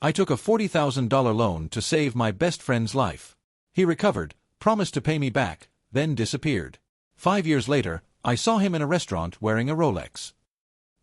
I took a $40,000 loan to save my best friend's life. He recovered, promised to pay me back, then disappeared. 5 years later, I saw him in a restaurant wearing a Rolex.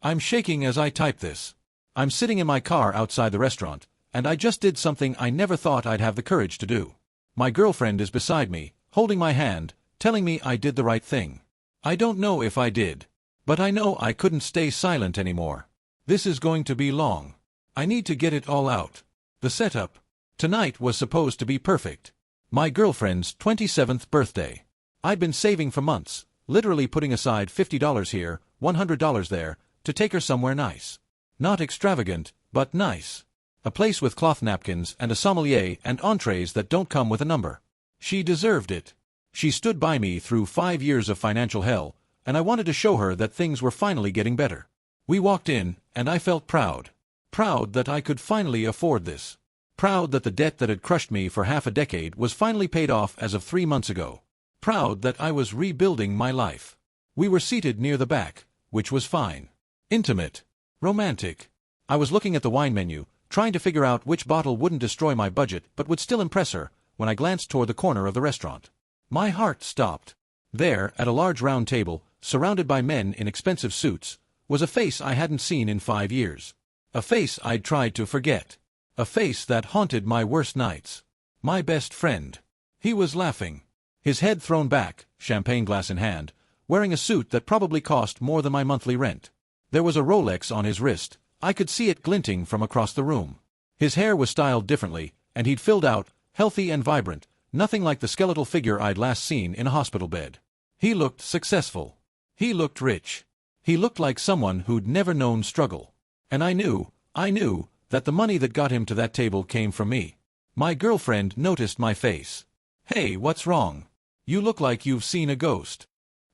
I'm shaking as I type this. I'm sitting in my car outside the restaurant, and I just did something I never thought I'd have the courage to do. My girlfriend is beside me, holding my hand, telling me I did the right thing. I don't know if I did, but I know I couldn't stay silent anymore. This is going to be long. I need to get it all out. The setup. Tonight was supposed to be perfect. My girlfriend's 27th birthday. I'd been saving for months, literally putting aside $50 here, $100 there, to take her somewhere nice. Not extravagant, but nice. A place with cloth napkins and a sommelier and entrees that don't come with a number. She deserved it. She stood by me through 5 years of financial hell, and I wanted to show her that things were finally getting better. We walked in, and I felt proud. Proud that I could finally afford this. Proud that the debt that had crushed me for half a decade was finally paid off as of 3 months ago. Proud that I was rebuilding my life. We were seated near the back, which was fine. Intimate. Romantic. I was looking at the wine menu, trying to figure out which bottle wouldn't destroy my budget but would still impress her, when I glanced toward the corner of the restaurant. My heart stopped. There, at a large round table, surrounded by men in expensive suits, was a face I hadn't seen in 5 years. A face I'd tried to forget. A face that haunted my worst nights. My best friend. He was laughing. His head thrown back, champagne glass in hand, wearing a suit that probably cost more than my monthly rent. There was a Rolex on his wrist. I could see it glinting from across the room. His hair was styled differently, and he'd filled out, healthy and vibrant, nothing like the skeletal figure I'd last seen in a hospital bed. He looked successful. He looked rich. He looked like someone who'd never known struggle. And I knew, that the money that got him to that table came from me. My girlfriend noticed my face. "Hey, what's wrong? You look like you've seen a ghost."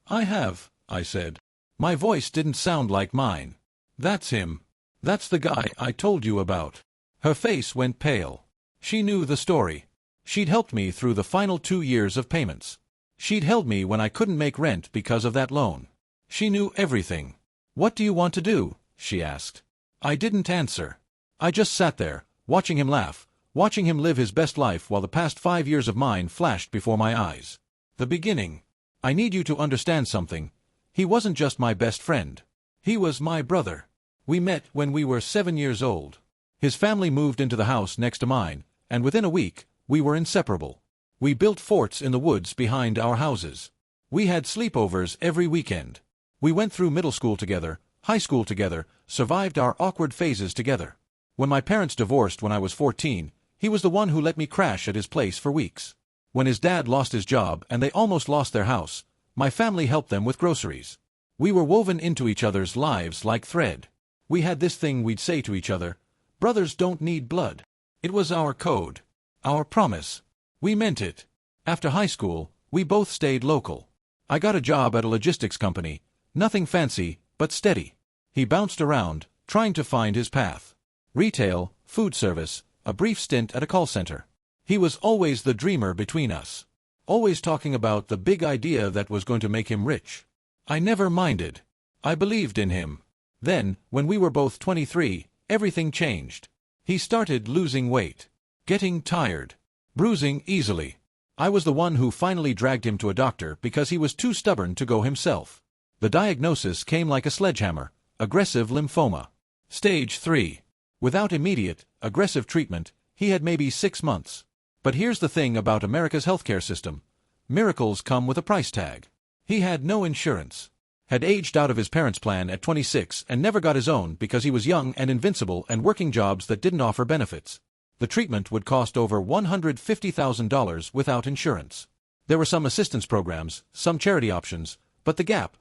"I have," I said. My voice didn't sound like mine. "That's him. That's the guy I told you about." Her face went pale. She knew the story. She'd helped me through the final 2 years of payments. She'd held me when I couldn't make rent because of that loan. She knew everything. "What do you want to do?" she asked. I didn't answer. I just sat there, watching him laugh, watching him live his best life while the past 5 years of mine flashed before my eyes. The beginning. I need you to understand something. He wasn't just my best friend. He was my brother. We met when we were 7 years old. His family moved into the house next to mine, and within a week, we were inseparable. We built forts in the woods behind our houses. We had sleepovers every weekend. We went through middle school together, high school together, survived our awkward phases together. When my parents divorced when I was 14, he was the one who let me crash at his place for weeks. When his dad lost his job and they almost lost their house, my family helped them with groceries. We were woven into each other's lives like thread. We had this thing we'd say to each other: brothers don't need blood. It was our code. Our promise. We meant it. After high school, we both stayed local. I got a job at a logistics company. Nothing fancy, but steady. He bounced around, trying to find his path. Retail, food service, a brief stint at a call center. He was always the dreamer between us. Always talking about the big idea that was going to make him rich. I never minded. I believed in him. Then, when we were both 23, everything changed. He started losing weight. Getting tired. Bruising easily. I was the one who finally dragged him to a doctor because he was too stubborn to go himself. The diagnosis came like a sledgehammer: aggressive lymphoma. Stage 3. Without immediate, aggressive treatment, he had maybe 6 months. But here's the thing about America's healthcare system. Miracles come with a price tag. He had no insurance. Had aged out of his parents' plan at 26 and never got his own because he was young and invincible and working jobs that didn't offer benefits. The treatment would cost over $150,000 without insurance. There were some assistance programs, some charity options, but the gap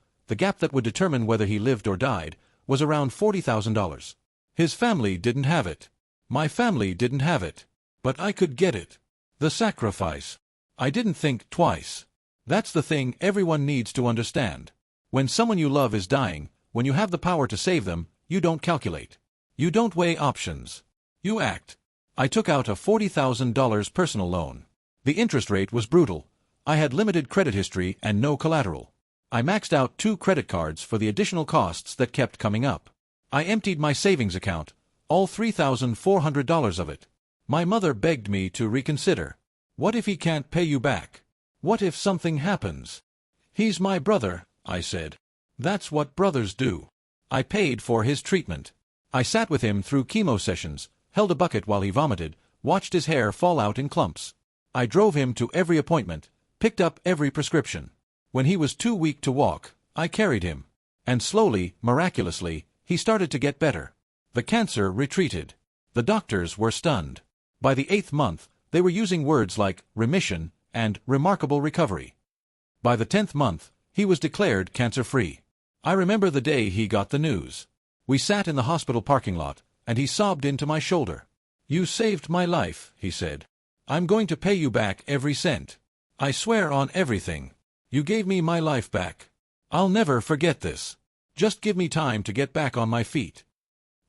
that would determine whether he lived or died, was around $40,000. His family didn't have it. My family didn't have it. But I could get it. The sacrifice. I didn't think twice. That's the thing everyone needs to understand. When someone you love is dying, when you have the power to save them, you don't calculate. You don't weigh options. You act. I took out a $40,000 personal loan. The interest rate was brutal. I had limited credit history and no collateral. I maxed out 2 credit cards for the additional costs that kept coming up. I emptied my savings account, All $3,400 of it. My mother begged me to reconsider. What if he can't pay you back? What if something happens? He's my brother, I said. That's what brothers do. I paid for his treatment. I sat with him through chemo sessions, held a bucket while he vomited, watched his hair fall out in clumps. I drove him to every appointment, picked up every prescription. When he was too weak to walk, I carried him. And slowly, miraculously, he started to get better. The cancer retreated. The doctors were stunned. By the 8th month, they were using words like remission and remarkable recovery. By the 10th month, he was declared cancer-free. I remember the day he got the news. We sat in the hospital parking lot, and he sobbed into my shoulder. "You saved my life," he said. "I'm going to pay you back every cent. I swear on everything. You gave me my life back. I'll never forget this. Just give me time to get back on my feet."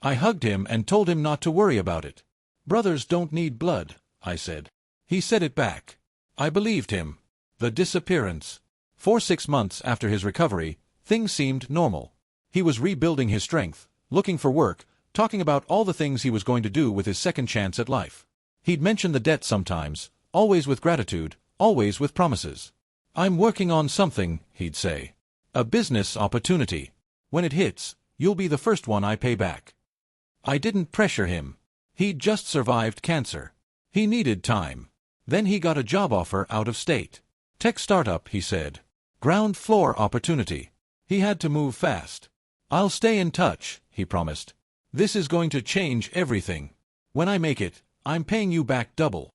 I hugged him and told him not to worry about it. "Brothers don't need blood," I said. He said it back. I believed him. The disappearance. For 6 months after his recovery, things seemed normal. He was rebuilding his strength, looking for work, talking about all the things he was going to do with his second chance at life. He'd mention the debt sometimes, always with gratitude, always with promises. "I'm working on something," he'd say. "A business opportunity. When it hits, you'll be the first one I pay back." I didn't pressure him. He'd just survived cancer. He needed time. Then he got a job offer out of state. Tech startup, he said. Ground floor opportunity. He had to move fast. "I'll stay in touch," he promised. "This is going to change everything. When I make it, I'm paying you back double."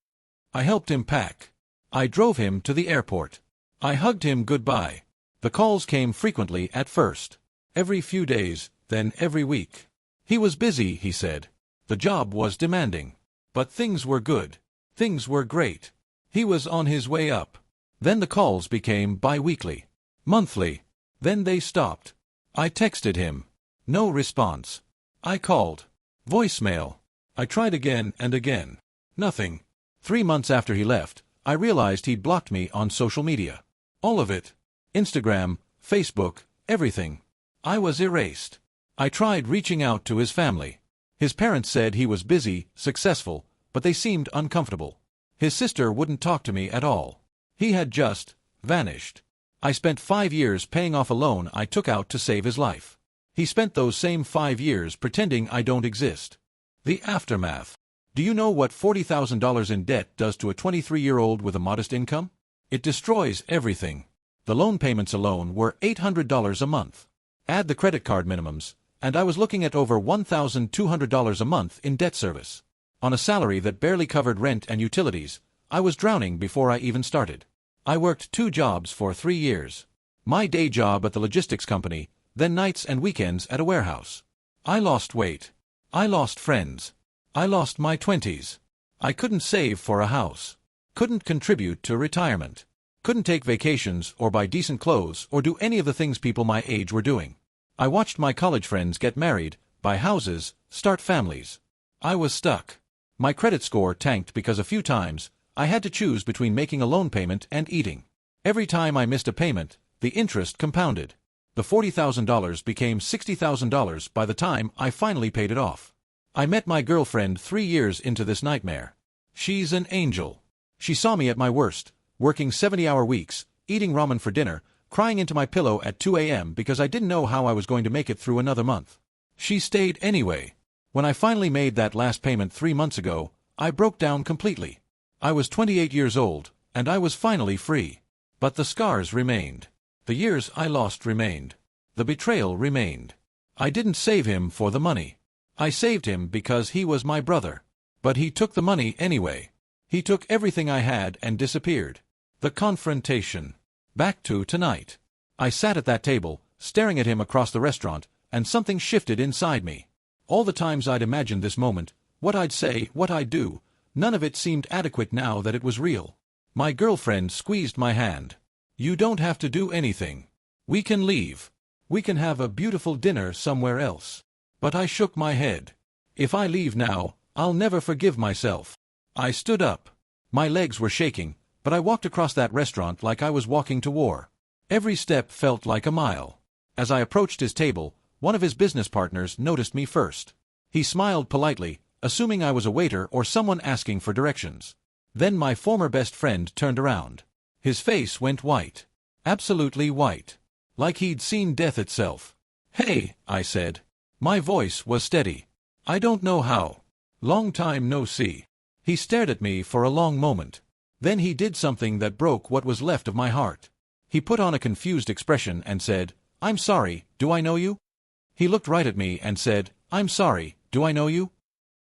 I helped him pack. I drove him to the airport. I hugged him goodbye. The calls came frequently at first. Every few days, then every week. He was busy, he said. The job was demanding. But things were good. Things were great. He was on his way up. Then the calls became bi-weekly. Monthly. Then they stopped. I texted him. No response. I called. Voicemail. I tried again and again. Nothing. 3 months after he left, I realized he'd blocked me on social media. All of it. Instagram, Facebook, everything. I was erased. I tried reaching out to his family. His parents said he was busy, successful, but they seemed uncomfortable. His sister wouldn't talk to me at all. He had just vanished. I spent 5 years paying off a loan I took out to save his life. He spent those same 5 years pretending I don't exist. The aftermath. Do you know what $40,000 in debt does to a 23-year-old with a modest income? It destroys everything. The loan payments alone were $800 a month. Add the credit card minimums, and I was looking at over $1,200 a month in debt service. On a salary that barely covered rent and utilities, I was drowning before I even started. I worked 2 jobs for 3 years. My day job at the logistics company, then nights and weekends at a warehouse. I lost weight. I lost friends. I lost my 20s. I couldn't save for a house. Couldn't contribute to retirement. Couldn't take vacations or buy decent clothes or do any of the things people my age were doing. I watched my college friends get married, buy houses, start families. I was stuck. My credit score tanked because a few times, I had to choose between making a loan payment and eating. Every time I missed a payment, the interest compounded. The $40,000 became $60,000 by the time I finally paid it off. I met my girlfriend 3 years into this nightmare. She's an angel. She saw me at my worst, working 70-hour weeks, eating ramen for dinner, crying into my pillow at 2 a.m. because I didn't know how I was going to make it through another month. She stayed anyway. When I finally made that last payment 3 months ago, I broke down completely. I was 28 years old, and I was finally free. But the scars remained. The years I lost remained. The betrayal remained. I didn't save him for the money. I saved him because he was my brother. But he took the money anyway. He took everything I had and disappeared. The confrontation. Back to tonight. I sat at that table, staring at him across the restaurant, and something shifted inside me. All the times I'd imagined this moment, what I'd say, what I'd do, none of it seemed adequate now that it was real. My girlfriend squeezed my hand. "You don't have to do anything. We can leave. We can have a beautiful dinner somewhere else." But I shook my head. If I leave now, I'll never forgive myself. I stood up. My legs were shaking, but I walked across that restaurant like I was walking to war. Every step felt like a mile. As I approached his table, one of his business partners noticed me first. He smiled politely, assuming I was a waiter or someone asking for directions. Then my former best friend turned around. His face went white. Absolutely white. Like he'd seen death itself. "Hey," I said. My voice was steady. "I don't know how. Long time no see." He stared at me for a long moment. Then he did something that broke what was left of my heart. He put on a confused expression and said, "I'm sorry, do I know you?" He looked right at me and said, "I'm sorry, do I know you?"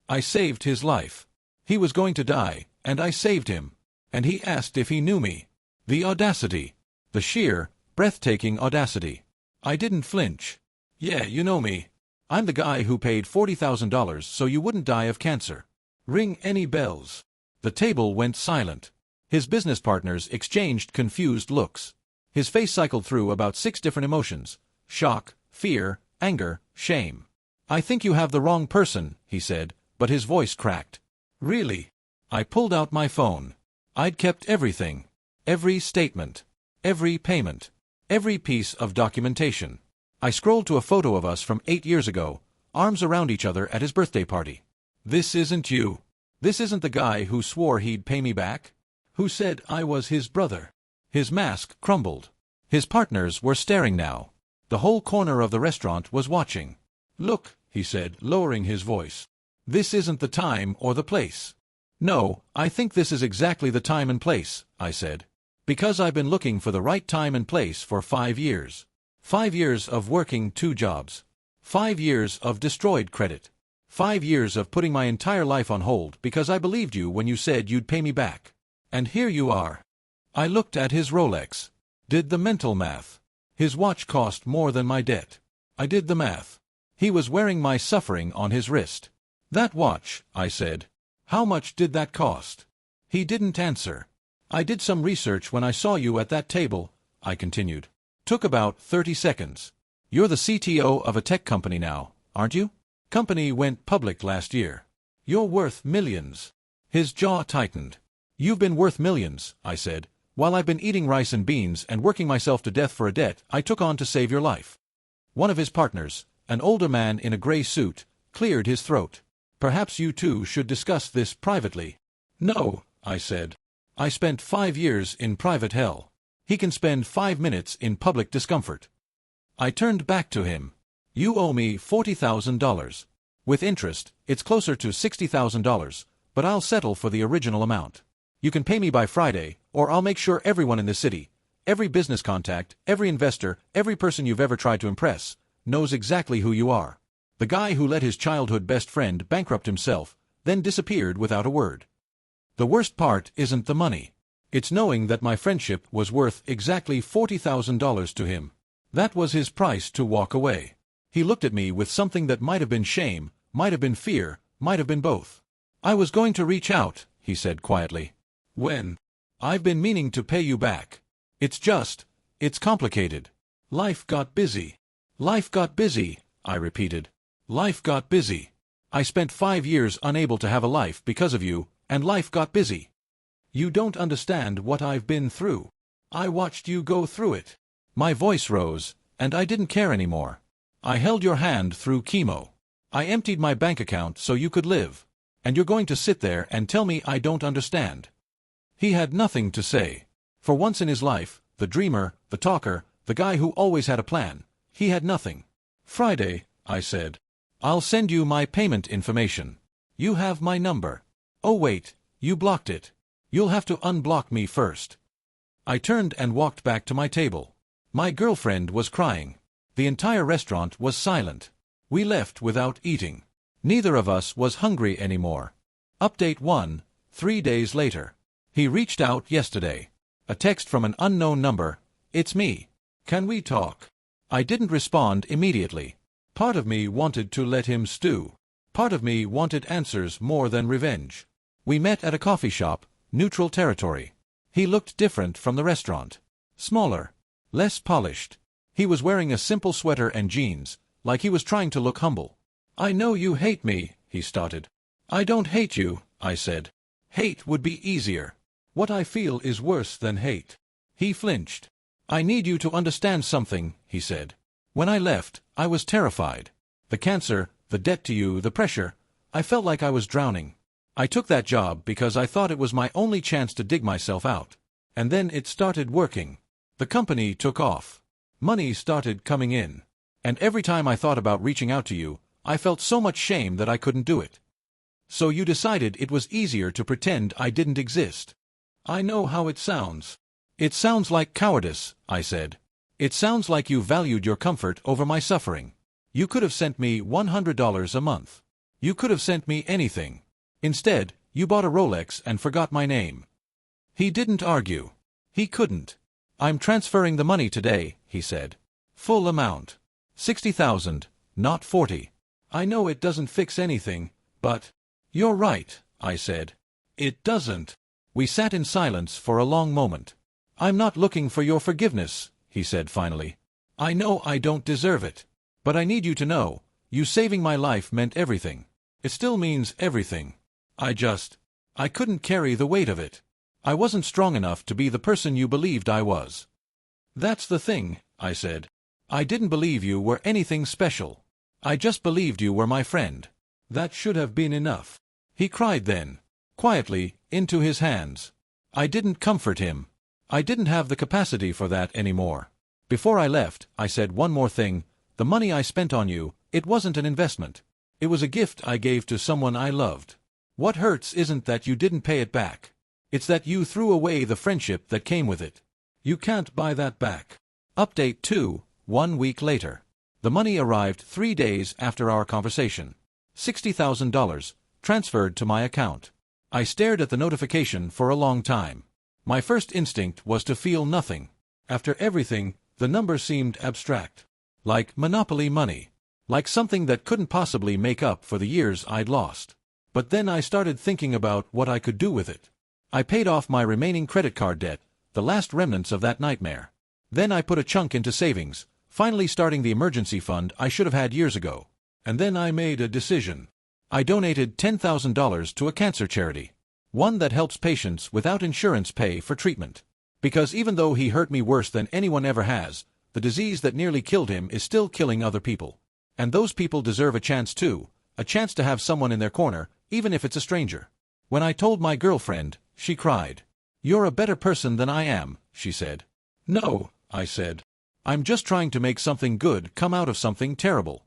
I saved his life. He was going to die, and I saved him. And he asked if he knew me. The audacity. The sheer, breathtaking audacity. I didn't flinch. "Yeah, you know me. I'm the guy who paid $40,000 so you wouldn't die of cancer. Ring any bells?" The table went silent. His business partners exchanged confused looks. His face cycled through about 6 different emotions: shock, fear, anger, shame. "I think you have the wrong person," he said, but his voice cracked. "Really?" I pulled out my phone. I'd kept everything. Every statement. Every payment. Every piece of documentation. I scrolled to a photo of us from 8 years ago, arms around each other at his birthday party. This isn't you. This isn't the guy who swore he'd pay me back? Who said I was his brother? His mask crumbled. His partners were staring now. The whole corner of the restaurant was watching. "Look," he said, lowering his voice. "This isn't the time or the place." "No, I think this is exactly the time and place," I said. "Because I've been looking for the right time and place for 5 years. 5 years of working 2 jobs. 5 years of destroyed credit. 5 years of putting my entire life on hold because I believed you when you said you'd pay me back. And here you are." I looked at his Rolex. Did the mental math. His watch cost more than my debt. I did the math. He was wearing my suffering on his wrist. "That watch," I said. "How much did that cost?" He didn't answer. "I did some research when I saw you at that table," I continued. "Took about 30 seconds. You're the CTO of a tech company now, aren't you? Company went public last year. You're worth millions." His jaw tightened. "You've been worth millions," I said, "while I've been eating rice and beans and working myself to death for a debt I took on to save your life." One of his partners, an older man in a gray suit, cleared his throat. "Perhaps you two should discuss this privately." "No," I said. "I spent 5 years in private hell. He can spend 5 minutes in public discomfort." I turned back to him. "You owe me $40,000. With interest, it's closer to $60,000, but I'll settle for the original amount. You can pay me by Friday, or I'll make sure everyone in the city, every business contact, every investor, every person you've ever tried to impress, knows exactly who you are. The guy who let his childhood best friend bankrupt himself, then disappeared without a word. The worst part isn't the money. It's knowing that my friendship was worth exactly $40,000 to him. That was his price to walk away." He looked at me with something that might have been shame, might have been fear, might have been both. "I was going to reach out," he said quietly. "When? I've been meaning to pay you back. It's complicated. Life got busy." "Life got busy," I repeated. "Life got busy. I spent 5 years unable to have a life because of you, and life got busy. You don't understand what I've been through. I watched you go through it." My voice rose, and I didn't care anymore. "I held your hand through chemo. I emptied my bank account so you could live. And you're going to sit there and tell me I don't understand?" He had nothing to say. For once in his life, the dreamer, the talker, the guy who always had a plan, he had nothing. "Friday," I said. "I'll send you my payment information. You have my number. Oh wait, you blocked it. You'll have to unblock me first." I turned and walked back to my table. My girlfriend was crying. The entire restaurant was silent. We left without eating. Neither of us was hungry anymore. Update 1, 3 days later. He reached out yesterday. A text from an unknown number. "It's me. Can we talk?" I didn't respond immediately. Part of me wanted to let him stew. Part of me wanted answers more than revenge. We met at a coffee shop, neutral territory. He looked different from the restaurant. Smaller. Less polished. He was wearing a simple sweater and jeans, like he was trying to look humble. "I know you hate me," he started. "I don't hate you," I said. "Hate would be easier. What I feel is worse than hate." He flinched. "I need you to understand something," he said. "When I left, I was terrified. The cancer, The debt to you, the pressure. I felt like I was drowning. I took that job because I thought it was my only chance to dig myself out. And then it started working. The company took off. Money started coming in. And every time I thought about reaching out to you, I felt so much shame that I couldn't do it. So you decided it was easier to pretend I didn't exist. I know how it sounds. It sounds like cowardice, I said. It sounds like you valued your comfort over my suffering. You could have sent me $100 a month. You could have sent me anything. Instead, you bought a Rolex and forgot my name. He didn't argue. He couldn't. I'm transferring the money today, he said. Full amount. 60,000, not 40. I know it doesn't fix anything, but... You're right, I said. It doesn't. We sat in silence for a long moment. I'm not looking for your forgiveness, he said finally. I know I don't deserve it. But I need you to know, you saving my life meant everything. It still means everything. I couldn't carry the weight of it. I wasn't strong enough to be the person you believed I was. That's the thing, I said. I didn't believe you were anything special. I just believed you were my friend. That should have been enough. He cried then, quietly, into his hands. I didn't comfort him. I didn't have the capacity for that anymore. Before I left, I said one more thing. The money I spent on you, it wasn't an investment. It was a gift I gave to someone I loved. What hurts isn't that you didn't pay it back. It's that you threw away the friendship that came with it. You can't buy that back. Update 2, 1 week later. The money arrived 3 days after our conversation. $60,000, transferred to my account. I stared at the notification for a long time. My first instinct was to feel nothing. After everything, the number seemed abstract. Like Monopoly money. Like something that couldn't possibly make up for the years I'd lost. But then I started thinking about what I could do with it. I paid off my remaining credit card debt, the last remnants of that nightmare. Then I put a chunk into savings, finally starting the emergency fund I should have had years ago. And then I made a decision. I donated $10,000 to a cancer charity. One that helps patients without insurance pay for treatment. Because even though he hurt me worse than anyone ever has, the disease that nearly killed him is still killing other people. And those people deserve a chance too, a chance to have someone in their corner, even if it's a stranger. When I told my girlfriend, she cried. You're a better person than I am, she said. No, I said. I'm just trying to make something good come out of something terrible.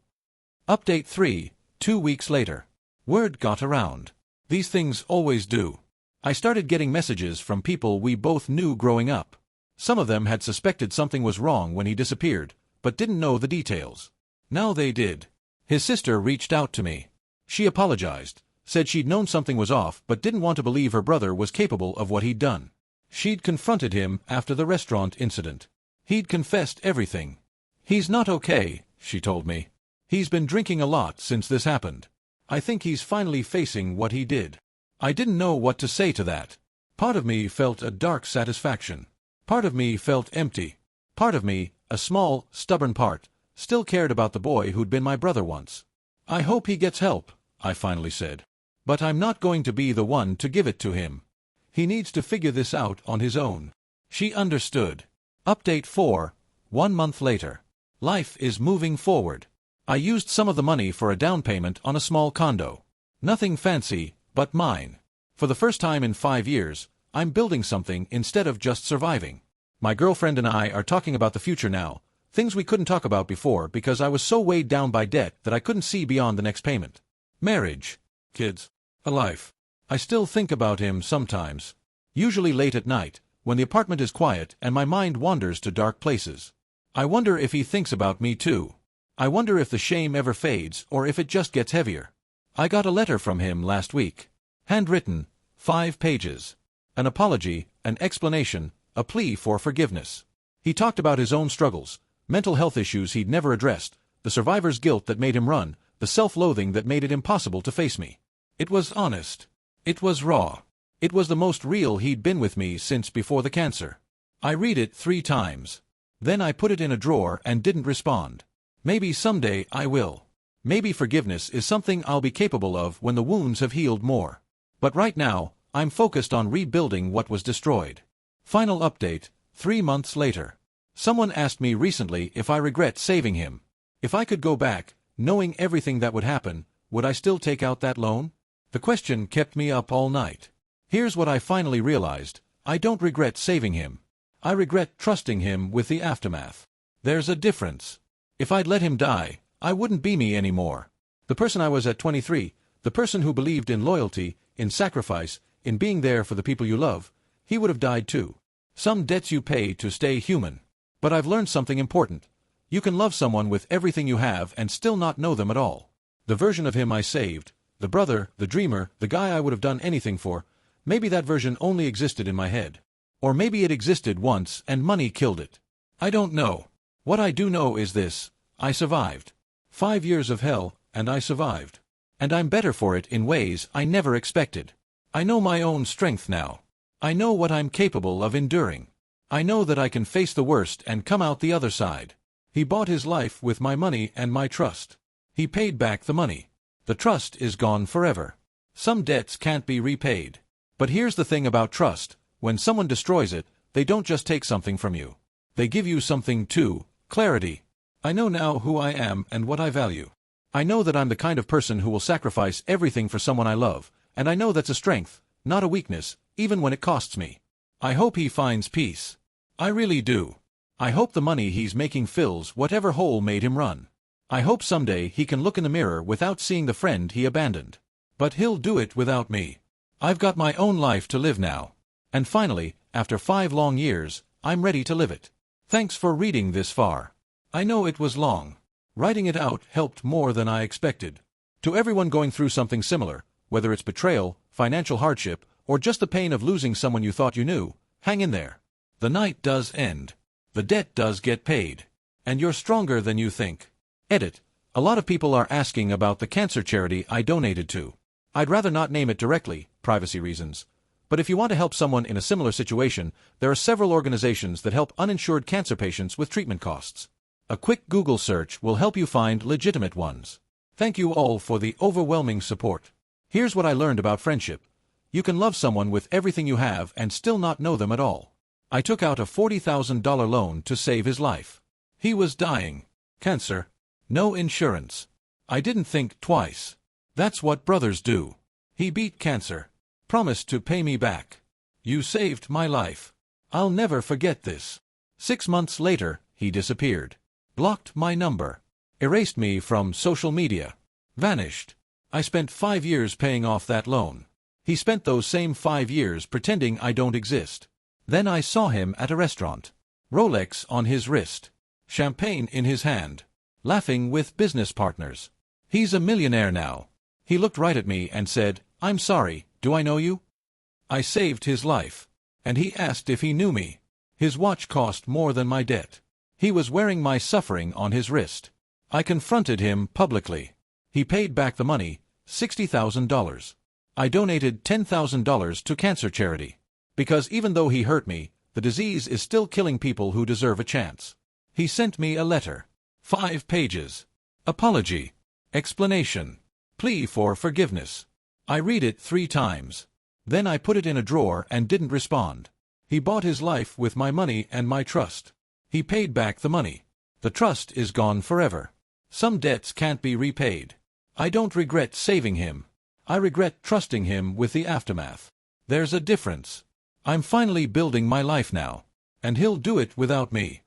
Update 3, 2 weeks later. Word got around. These things always do. I started getting messages from people we both knew growing up. Some of them had suspected something was wrong when he disappeared, but didn't know the details. Now they did. His sister reached out to me. She apologized, said she'd known something was off but didn't want to believe her brother was capable of what he'd done. She'd confronted him after the restaurant incident. He'd confessed everything. He's not okay, she told me. He's been drinking a lot since this happened. I think he's finally facing what he did. I didn't know what to say to that. Part of me felt a dark satisfaction. Part of me felt empty. Part of me, a small, stubborn part, still cared about the boy who'd been my brother once. I hope he gets help, I finally said. But I'm not going to be the one to give it to him. He needs to figure this out on his own. She understood. Update 4, 1 month later. Life is moving forward. I used some of the money for a down payment on a small condo. Nothing fancy, but mine. For the first time in 5 years, I'm building something instead of just surviving. My girlfriend and I are talking about the future now, things we couldn't talk about before because I was so weighed down by debt that I couldn't see beyond the next payment. Marriage, kids, a life. I still think about him sometimes. Usually late at night, when the apartment is quiet and my mind wanders to dark places. I wonder if he thinks about me too. I wonder if the shame ever fades or if it just gets heavier. I got a letter from him last week. Handwritten, 5 pages. An apology, an explanation, a plea for forgiveness. He talked about his own struggles, mental health issues he'd never addressed, the survivor's guilt that made him run, the self-loathing that made it impossible to face me. It was honest. It was raw. It was the most real he'd been with me since before the cancer. I read it 3 times. Then I put it in a drawer and didn't respond. Maybe someday I will. Maybe forgiveness is something I'll be capable of when the wounds have healed more. But right now, I'm focused on rebuilding what was destroyed. Final update, 3 months later. Someone asked me recently if I regret saving him. If I could go back, Knowing everything that would happen, would I still take out that loan? The question kept me up all night. Here's what I finally realized. I don't regret saving him. I regret trusting him with the aftermath. There's a difference. If I'd let him die, I wouldn't be me anymore. The person I was at 23, the person who believed in loyalty, in sacrifice, in being there for the people you love, he would have died too. Some debts you pay to stay human. But I've learned something important. You can love someone with everything you have and still not know them at all. The version of him I saved, the brother, the dreamer, the guy I would have done anything for, maybe that version only existed in my head. Or maybe it existed once and money killed it. I don't know. What I do know is this: I survived. 5 years of hell, and I survived. And I'm better for it in ways I never expected. I know my own strength now. I know what I'm capable of enduring. I know that I can face the worst and come out the other side. He bought his life with my money and my trust. He paid back the money. The trust is gone forever. Some debts can't be repaid. But here's the thing about trust: when someone destroys it, they don't just take something from you. They give you something too: clarity. I know now who I am and what I value. I know that I'm the kind of person who will sacrifice everything for someone I love, and I know that's a strength, not a weakness, even when it costs me. I hope he finds peace. I really do. I hope the money he's making fills whatever hole made him run. I hope someday he can look in the mirror without seeing the friend he abandoned. But he'll do it without me. I've got my own life to live now. And finally, after 5 long years, I'm ready to live it. Thanks for reading this far. I know it was long. Writing it out helped more than I expected. To everyone going through something similar, whether it's betrayal, financial hardship, or just the pain of losing someone you thought you knew, hang in there. The night does end. The debt does get paid. And you're stronger than you think. Edit. A lot of people are asking about the cancer charity I donated to. I'd rather not name it directly, privacy reasons. But if you want to help someone in a similar situation, there are several organizations that help uninsured cancer patients with treatment costs. A quick Google search will help you find legitimate ones. Thank you all for the overwhelming support. Here's what I learned about friendship. You can love someone with everything you have and still not know them at all. I took out a $40,000 loan to save his life. He was dying. Cancer. No insurance. I didn't think twice. That's what brothers do. He beat cancer. Promised to pay me back. You saved my life. I'll never forget this. 6 months later, he disappeared. Blocked my number. Erased me from social media. Vanished. I spent 5 years paying off that loan. He spent those same 5 years pretending I don't exist. Then I saw him at a restaurant. Rolex on his wrist. Champagne in his hand. Laughing with business partners. He's a millionaire now. He looked right at me and said, "I'm sorry, do I know you?" I saved his life. And he asked if he knew me. His watch cost more than my debt. He was wearing my suffering on his wrist. I confronted him publicly. He paid back the money, $60,000. I donated $10,000 to cancer charity. Because even though he hurt me, the disease is still killing people who deserve a chance. He sent me a letter. 5 pages. Apology. Explanation. Plea for forgiveness. I read it 3 times. Then I put it in a drawer and didn't respond. He bought his life with my money and my trust. He paid back the money. The trust is gone forever. Some debts can't be repaid. I don't regret saving him. I regret trusting him with the aftermath. There's a difference. I'm finally building my life now. And he'll do it without me.